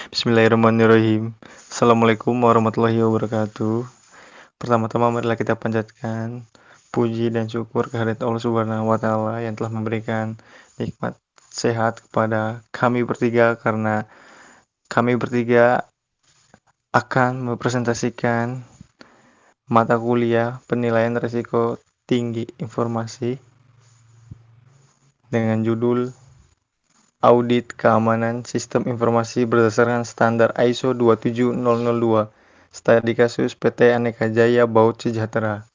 Bismillahirrahmanirrahim. Assalamualaikum warahmatullahi wabarakatuh. Pertama-tama marilah kita panjatkan puji dan syukur kehadirat Allah Subhanahu wa taala yang telah memberikan nikmat sehat kepada kami bertiga karena kami bertiga akan mempresentasikan mata kuliah penilaian risiko tinggi informasi dengan judul Audit Keamanan Sistem Informasi Berdasarkan Standar ISO 27002, Studi Kasus PT Aneka Jaya Baut Sejahtera.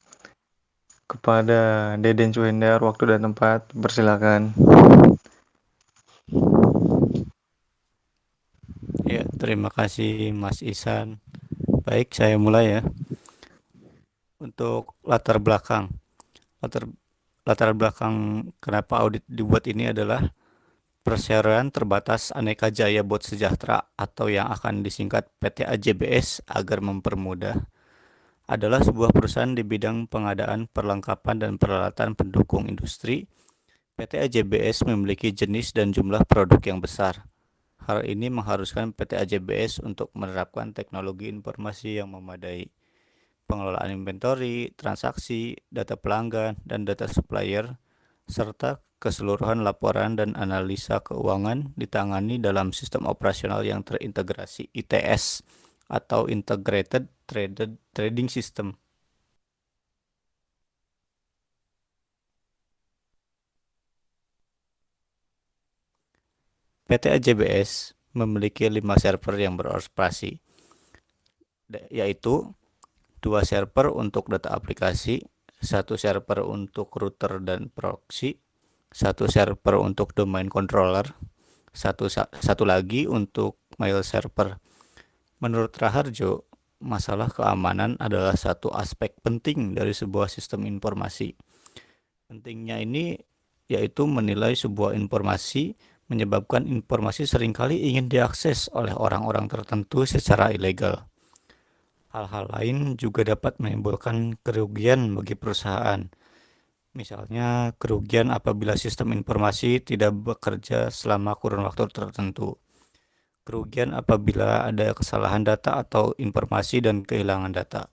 Kepada Deden Suhendar, waktu dan tempat, persilakan. Ya, terima kasih Mas Ihsan. Baik, saya mulai ya. Untuk latar latar belakang kenapa audit dibuat ini adalah Perseroan Terbatas Aneka Jaya Bot Sejahtera atau yang akan disingkat PT AJBS agar mempermudah adalah sebuah perusahaan di bidang pengadaan perlengkapan dan peralatan pendukung industri. PT AJBS memiliki jenis dan jumlah produk yang besar. Hal ini mengharuskan PT AJBS untuk menerapkan teknologi informasi yang memadai. Pengelolaan inventory, transaksi, data pelanggan, dan data supplier, serta keseluruhan laporan dan analisa keuangan ditangani dalam sistem operasional yang terintegrasi ITS atau Integrated Trading System. PT AJBS memiliki 5 server yang beroperasi, yaitu 2 server untuk data aplikasi, 1 server untuk router dan proxy, 1 server untuk domain controller, satu lagi untuk mail server. Menurut Raharjo, masalah keamanan adalah satu aspek penting dari sebuah sistem informasi. Pentingnya ini yaitu menilai sebuah informasi menyebabkan informasi seringkali ingin diakses oleh orang-orang tertentu secara ilegal. Hal-hal lain juga dapat menimbulkan kerugian bagi perusahaan. Misalnya, kerugian apabila sistem informasi tidak bekerja selama kurun waktu tertentu. Kerugian apabila ada kesalahan data atau informasi dan kehilangan data.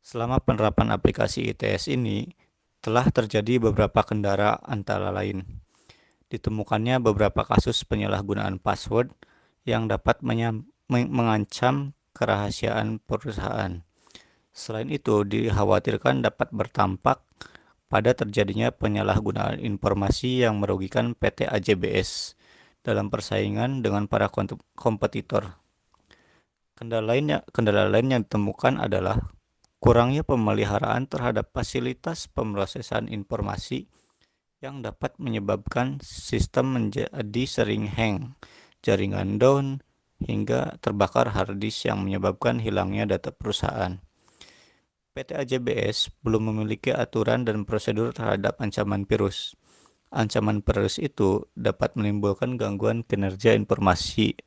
Selama penerapan aplikasi ITS ini, telah terjadi beberapa kendala antara lain. Ditemukannya beberapa kasus penyalahgunaan password yang dapat mengancam kerahasiaan perusahaan. Selain itu, dikhawatirkan dapat bertampak pada terjadinya penyalahgunaan informasi yang merugikan PT AJBS dalam persaingan dengan para kompetitor. Kendala lain yang ditemukan adalah kurangnya pemeliharaan terhadap fasilitas pemrosesan informasi yang dapat menyebabkan sistem menjadi sering hang, jaringan down, hingga terbakar hard disk yang menyebabkan hilangnya data perusahaan. PT AJBS belum memiliki aturan dan prosedur terhadap ancaman virus. Ancaman virus itu dapat menimbulkan gangguan kinerja informasi,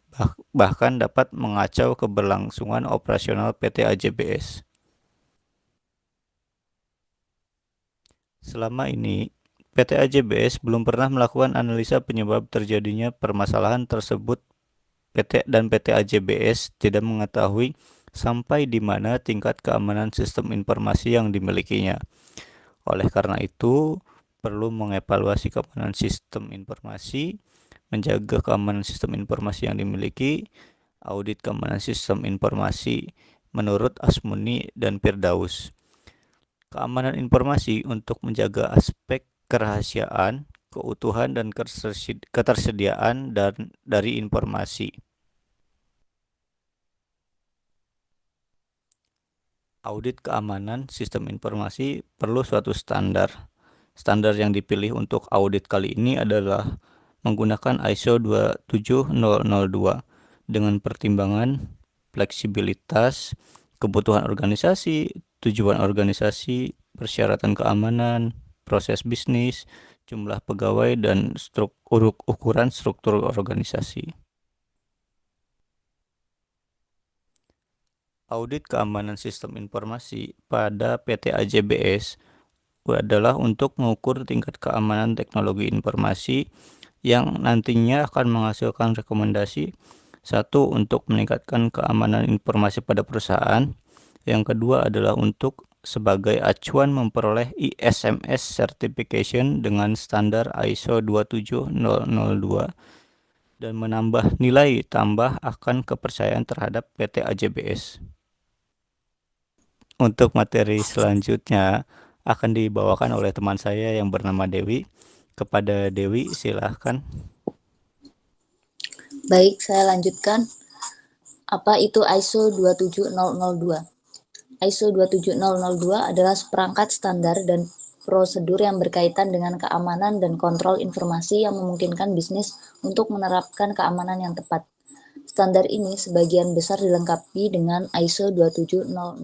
bahkan dapat mengacau keberlangsungan operasional PT AJBS. Selama ini, PT AJBS belum pernah melakukan analisa penyebab terjadinya permasalahan tersebut. PT AJBS tidak mengetahui sampai di mana tingkat keamanan sistem informasi yang dimilikinya. Oleh karena itu, perlu mengevaluasi keamanan sistem informasi, menjaga keamanan sistem informasi yang dimiliki, audit keamanan sistem informasi menurut Asmuni dan Firdaus. Keamanan informasi untuk menjaga aspek kerahasiaan, keutuhan, dan ketersediaan dari informasi. Audit keamanan sistem informasi perlu suatu standar. Standar yang dipilih untuk audit kali ini adalah menggunakan ISO 27002 dengan pertimbangan fleksibilitas, kebutuhan organisasi, tujuan organisasi, persyaratan keamanan, proses bisnis, jumlah pegawai, dan ukuran struktur organisasi. Audit keamanan sistem informasi pada PT AJBS adalah untuk mengukur tingkat keamanan teknologi informasi yang nantinya akan menghasilkan rekomendasi. Satu, untuk meningkatkan keamanan informasi pada perusahaan. Yang kedua adalah untuk sebagai acuan memperoleh ISMS certification dengan standar ISO 27002 dan menambah nilai tambah akan kepercayaan terhadap PT AJBS. Untuk materi selanjutnya akan dibawakan oleh teman saya yang bernama Dewi. Kepada Dewi, silahkan. Baik, saya lanjutkan. Apa itu ISO 27002? ISO 27002 adalah seperangkat standar dan prosedur yang berkaitan dengan keamanan dan kontrol informasi yang memungkinkan bisnis untuk menerapkan keamanan yang tepat. Standar ini sebagian besar dilengkapi dengan ISO 27001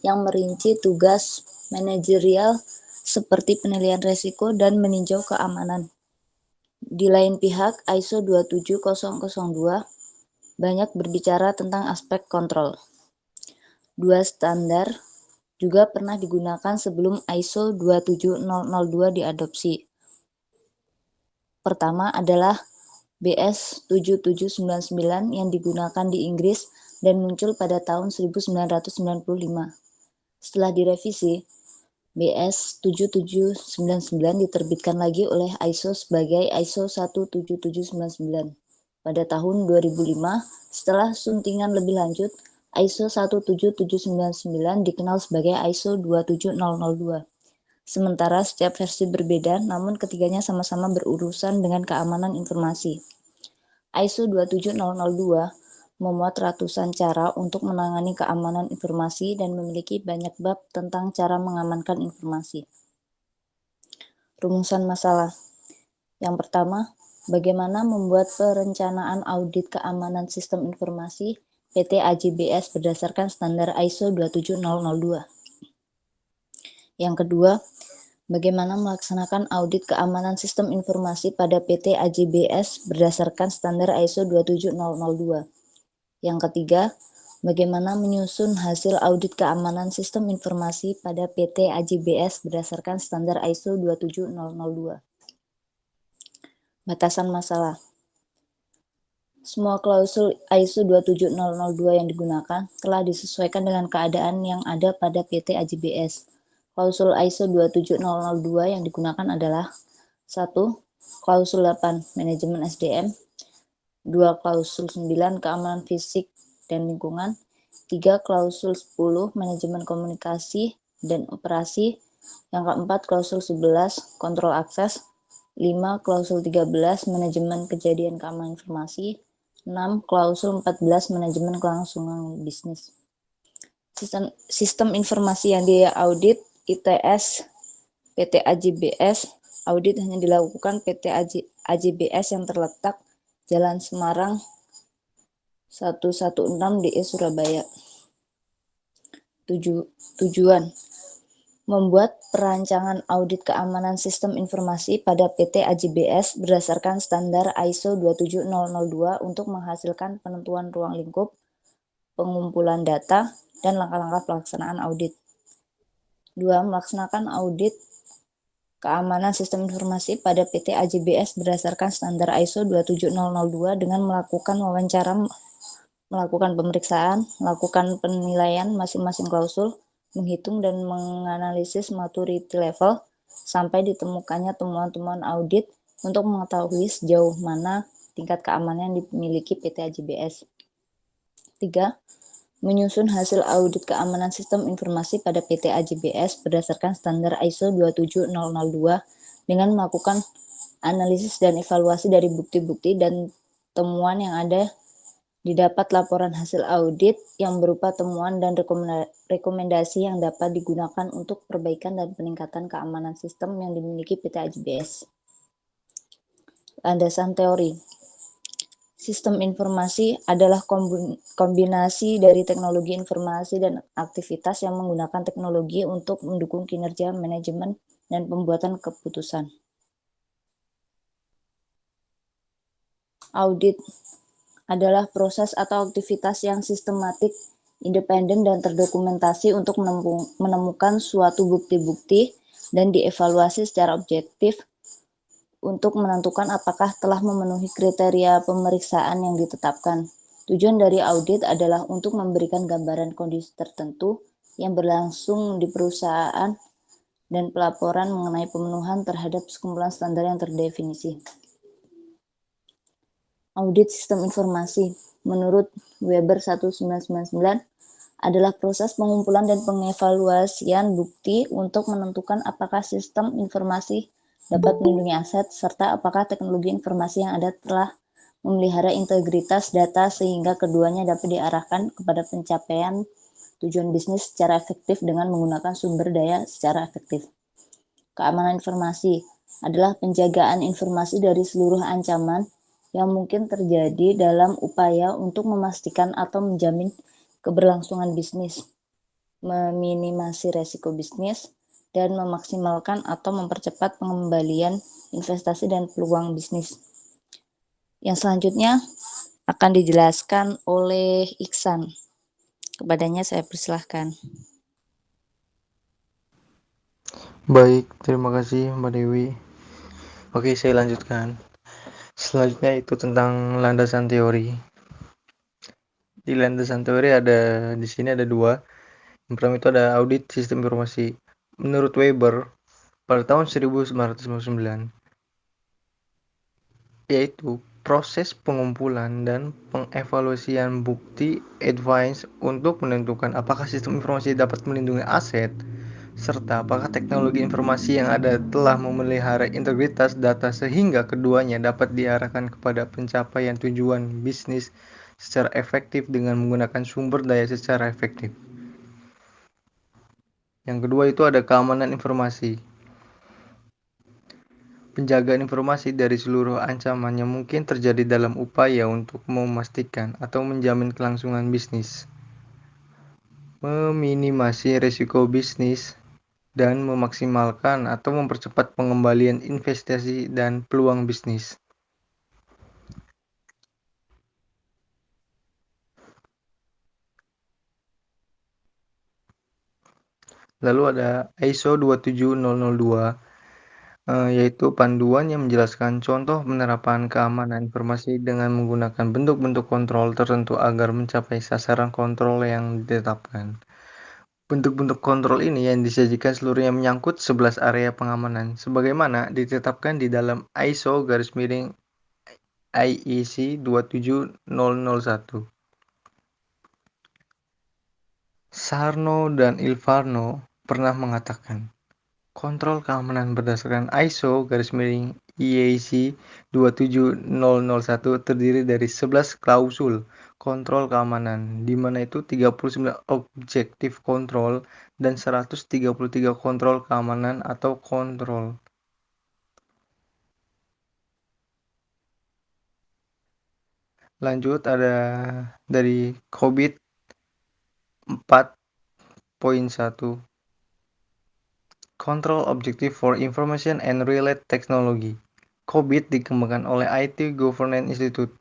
yang merinci tugas manajerial seperti penilaian risiko dan meninjau keamanan. Di lain pihak, ISO 27002 banyak berbicara tentang aspek kontrol. Dua standar juga pernah digunakan sebelum ISO 27002 diadopsi. Pertama adalah BS 7799 yang digunakan di Inggris dan muncul pada tahun 1995. Setelah direvisi, BS 7799 diterbitkan lagi oleh ISO sebagai ISO 17799. Pada tahun 2005, setelah suntingan lebih lanjut, ISO 17799 dikenal sebagai ISO 27002. Sementara setiap versi berbeda, namun ketiganya sama-sama berurusan dengan keamanan informasi. ISO 27002 memuat ratusan cara untuk menangani keamanan informasi dan memiliki banyak bab tentang cara mengamankan informasi. Rumusan masalah. Yang pertama, bagaimana membuat perencanaan audit keamanan sistem informasi PT AJBS berdasarkan standar ISO 27002. Yang kedua, bagaimana melaksanakan audit keamanan sistem informasi pada PT AJBS berdasarkan standar ISO 27002. Yang ketiga, bagaimana menyusun hasil audit keamanan sistem informasi pada PT AJBS berdasarkan standar ISO 27002. Batasan masalah. Semua klausul ISO 27002 yang digunakan telah disesuaikan dengan keadaan yang ada pada PT AJBS. Klausul ISO 27002 yang digunakan adalah 1. Klausul 8 Manajemen SDM, 2. Klausul 9 Keamanan Fisik dan Lingkungan, 3. Klausul 10 Manajemen Komunikasi dan Operasi, yang keempat Klausul 11 Kontrol Akses, 5. Klausul 13 Manajemen Kejadian Keamanan Informasi, 6. Klausul 14 Manajemen Kelangsungan Bisnis. Sistem informasi yang diaudit ITS PT AJBS. Audit hanya dilakukan PT AJBS yang terletak Jalan Semarang 116 DE Surabaya. Tujuan membuat perancangan audit keamanan sistem informasi pada PT AJBS berdasarkan standar ISO 27002 untuk menghasilkan penentuan ruang lingkup, pengumpulan data, dan langkah-langkah pelaksanaan audit. 2. Melaksanakan audit keamanan sistem informasi pada PT AJBS berdasarkan standar ISO 27002 dengan melakukan wawancara, melakukan pemeriksaan, melakukan penilaian masing-masing klausul, menghitung dan menganalisis maturity level, sampai ditemukannya temuan-temuan audit untuk mengetahui sejauh mana tingkat keamanan yang dimiliki PT AJBS. 3. Menyusun hasil audit keamanan sistem informasi pada PT AJBS berdasarkan standar ISO 27002 dengan melakukan analisis dan evaluasi dari bukti-bukti dan temuan yang ada didapat laporan hasil audit yang berupa temuan dan rekomendasi yang dapat digunakan untuk perbaikan dan peningkatan keamanan sistem yang dimiliki PT AJBS. Landasan teori. Sistem informasi adalah kombinasi dari teknologi informasi dan aktivitas yang menggunakan teknologi untuk mendukung kinerja manajemen dan pembuatan keputusan. Audit adalah proses atau aktivitas yang sistematik, independen, dan terdokumentasi untuk menemukan suatu bukti-bukti, dan dievaluasi secara objektif untuk menentukan apakah telah memenuhi kriteria pemeriksaan yang ditetapkan. Tujuan dari audit adalah untuk memberikan gambaran kondisi tertentu yang berlangsung di perusahaan dan pelaporan mengenai pemenuhan terhadap sekumpulan standar yang terdefinisi. Audit sistem informasi menurut Weber 1999 adalah proses pengumpulan dan pengevaluasian bukti untuk menentukan apakah sistem informasi dapat melindungi aset serta apakah teknologi informasi yang ada telah memelihara integritas data sehingga keduanya dapat diarahkan kepada pencapaian tujuan bisnis secara efektif dengan menggunakan sumber daya secara efektif. Keamanan informasi adalah penjagaan informasi dari seluruh ancaman yang mungkin terjadi dalam upaya untuk memastikan atau menjamin keberlangsungan bisnis, meminimasi resiko bisnis, dan memaksimalkan atau mempercepat pengembalian investasi dan peluang bisnis. Yang selanjutnya akan dijelaskan oleh Iksan. Kepadanya saya persilahkan. Baik, terima kasih Mbak Dewi. Oke, saya lanjutkan. Selanjutnya itu tentang landasan teori. Di landasan teori di sini ada dua. Yang pertama itu ada audit sistem informasi. Menurut Weber, pada tahun 1999, yaitu proses pengumpulan dan pengevaluasian bukti advance untuk menentukan apakah sistem informasi dapat melindungi aset, serta apakah teknologi informasi yang ada telah memelihara integritas data sehingga keduanya dapat diarahkan kepada pencapaian tujuan bisnis secara efektif dengan menggunakan sumber daya secara efektif. Yang kedua itu ada keamanan informasi. Penjagaan informasi dari seluruh ancaman yang mungkin terjadi dalam upaya untuk memastikan atau menjamin kelangsungan bisnis, meminimasi risiko bisnis, dan memaksimalkan atau mempercepat pengembalian investasi dan peluang bisnis. Lalu ada ISO 27002, yaitu panduan yang menjelaskan contoh penerapan keamanan informasi dengan menggunakan bentuk-bentuk kontrol tertentu agar mencapai sasaran kontrol yang ditetapkan. Bentuk-bentuk kontrol ini yang disajikan seluruhnya menyangkut 11 area pengamanan, sebagaimana ditetapkan di dalam ISO IEC 27001. Sarno dan Ilvarno pernah mengatakan, kontrol keamanan berdasarkan ISO IEC 27001 terdiri dari 11 klausul kontrol keamanan, di mana itu 39 objektif kontrol dan 133 kontrol keamanan atau kontrol. Lanjut ada dari COBIT 4.1. Control Objective for Information and Related Technology. COBIT dikembangkan oleh IT Governance Institute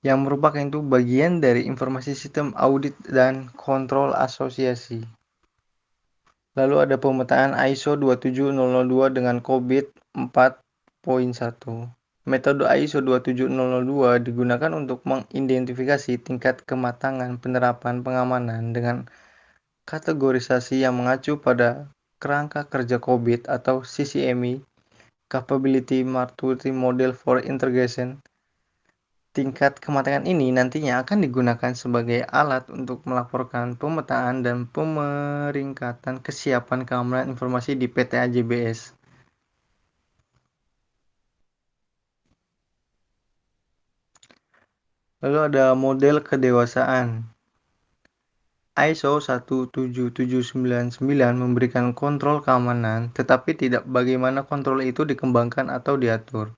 yang merupakan itu bagian dari informasi sistem audit dan kontrol asosiasi. Lalu ada pemetaan ISO 27002 dengan COBIT 4.1. Metode ISO 27002 digunakan untuk mengidentifikasi tingkat kematangan penerapan pengamanan dengan kategorisasi yang mengacu pada kerangka kerja COBIT atau CCMI, Capability Maturity Model for Integration. Tingkat kematangan ini nantinya akan digunakan sebagai alat untuk melaporkan pemetaan dan pemeringkatan kesiapan keamanan informasi di PT AJBS. Lalu ada model kedewasaan. ISO 17799 memberikan kontrol keamanan, tetapi tidak bagaimana kontrol itu dikembangkan atau diatur.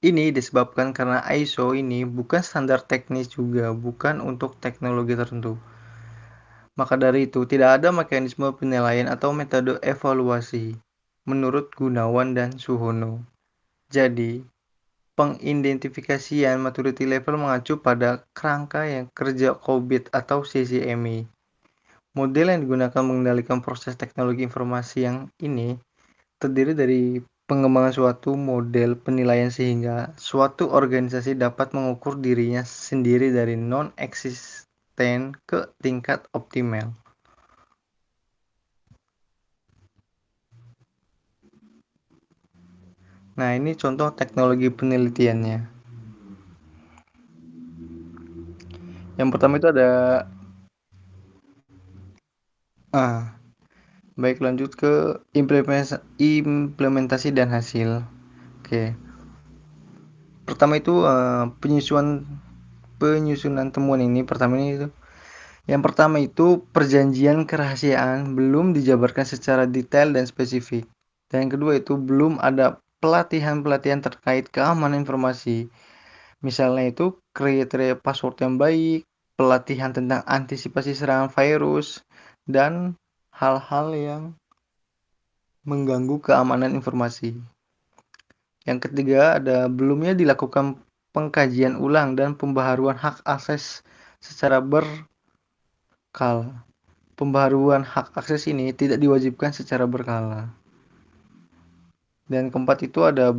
Ini disebabkan karena ISO ini bukan standar teknis juga, bukan untuk teknologi tertentu. Maka dari itu, tidak ada mekanisme penilaian atau metode evaluasi, menurut Gunawan dan Suhono. Jadi, pengidentifikasian maturity level mengacu pada kerangka yang kerja COBIT atau CCMI. Model yang digunakan mengendalikan proses teknologi informasi yang ini terdiri dari pengembangan suatu model penilaian sehingga suatu organisasi dapat mengukur dirinya sendiri dari non-eksisten ke tingkat optimal. Nah, ini contoh teknologi penelitiannya. Yang pertama itu ada baik, lanjut ke implementasi dan hasil. Oke. Pertama itu penyusunan temuan ini. Yang pertama itu perjanjian kerahasiaan belum dijabarkan secara detail dan spesifik. Dan yang kedua itu belum ada pelatihan-pelatihan terkait keamanan informasi. Misalnya itu kriteria password yang baik, pelatihan tentang antisipasi serangan virus, dan hal-hal yang mengganggu keamanan informasi. Yang ketiga ada belumnya dilakukan pengkajian ulang dan pembaharuan hak akses secara berkala. Pembaharuan hak akses ini tidak diwajibkan secara berkala. Dan keempat itu ada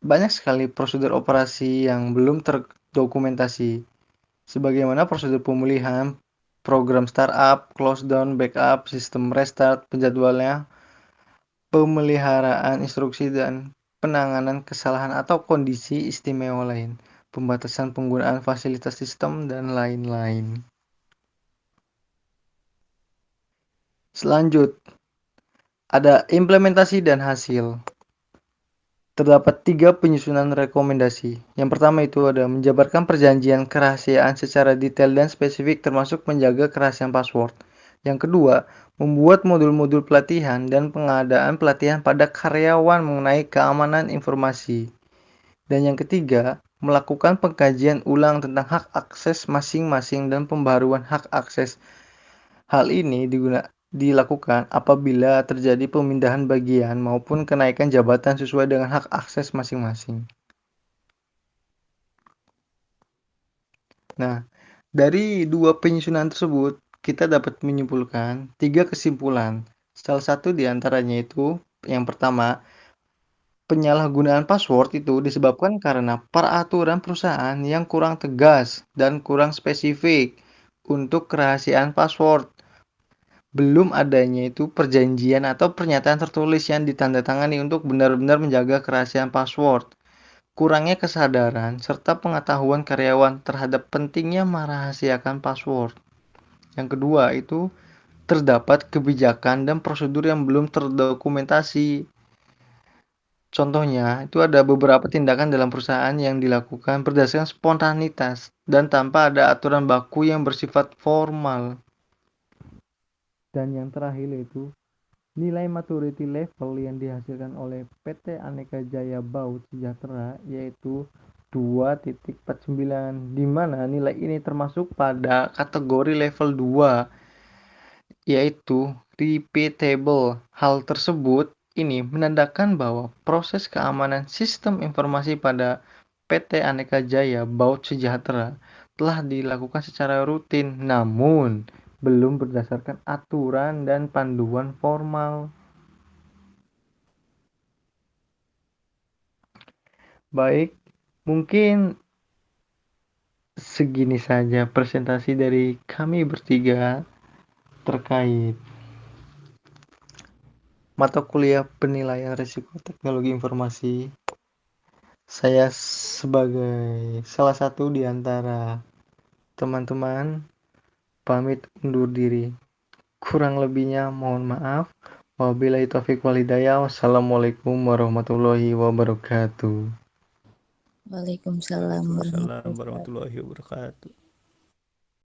banyak sekali prosedur operasi yang belum terdokumentasi. Sebagaimana prosedur pemulihan, program startup, close down, backup, sistem restart, penjadwalannya, pemeliharaan instruksi dan penanganan kesalahan atau kondisi istimewa lain, pembatasan penggunaan fasilitas sistem, dan lain-lain. Selanjut, ada implementasi dan hasil. Terdapat 3 penyusunan rekomendasi. Yang pertama itu ada menjabarkan perjanjian kerahasiaan secara detail dan spesifik termasuk menjaga kerahasiaan password. Yang kedua, membuat modul-modul pelatihan dan pengadaan pelatihan pada karyawan mengenai keamanan informasi. Dan yang ketiga, melakukan pengkajian ulang tentang hak akses masing-masing dan pembaruan hak akses. Hal ini dilakukan apabila terjadi pemindahan bagian maupun kenaikan jabatan sesuai dengan hak akses masing-masing. Nah, dari 2 penyusunan tersebut, kita dapat menyimpulkan 3 kesimpulan. Salah satu di antaranya itu, yang pertama, penyalahgunaan password itu disebabkan karena peraturan perusahaan yang kurang tegas dan kurang spesifik untuk kerahasiaan password. Belum adanya itu perjanjian atau pernyataan tertulis yang ditandatangani untuk benar-benar menjaga kerahasiaan password. Kurangnya kesadaran serta pengetahuan karyawan terhadap pentingnya merahasiakan password. Yang kedua itu terdapat kebijakan dan prosedur yang belum terdokumentasi. Contohnya, itu ada beberapa tindakan dalam perusahaan yang dilakukan berdasarkan spontanitas dan tanpa ada aturan baku yang bersifat formal. Dan yang terakhir itu nilai maturity level yang dihasilkan oleh PT Aneka Jaya Baut Sejahtera yaitu 2.49, di mana nilai ini termasuk pada kategori level 2 yaitu repeatable. Hal tersebut ini menandakan bahwa proses keamanan sistem informasi pada PT Aneka Jaya Baut Sejahtera telah dilakukan secara rutin, namun belum berdasarkan aturan dan panduan formal. Baik, mungkin segini saja presentasi dari kami bertiga terkait mata kuliah penilaian risiko teknologi informasi. Saya sebagai salah satu di antara teman-teman pamit undur diri. Kurang lebihnya mohon maaf. Wabillahi taufiq wal hidayah. Wassalamualaikum warahmatullahi wabarakatuh. Waalaikumsalam Waalaikumsalam warahmatullahi wabarakatuh.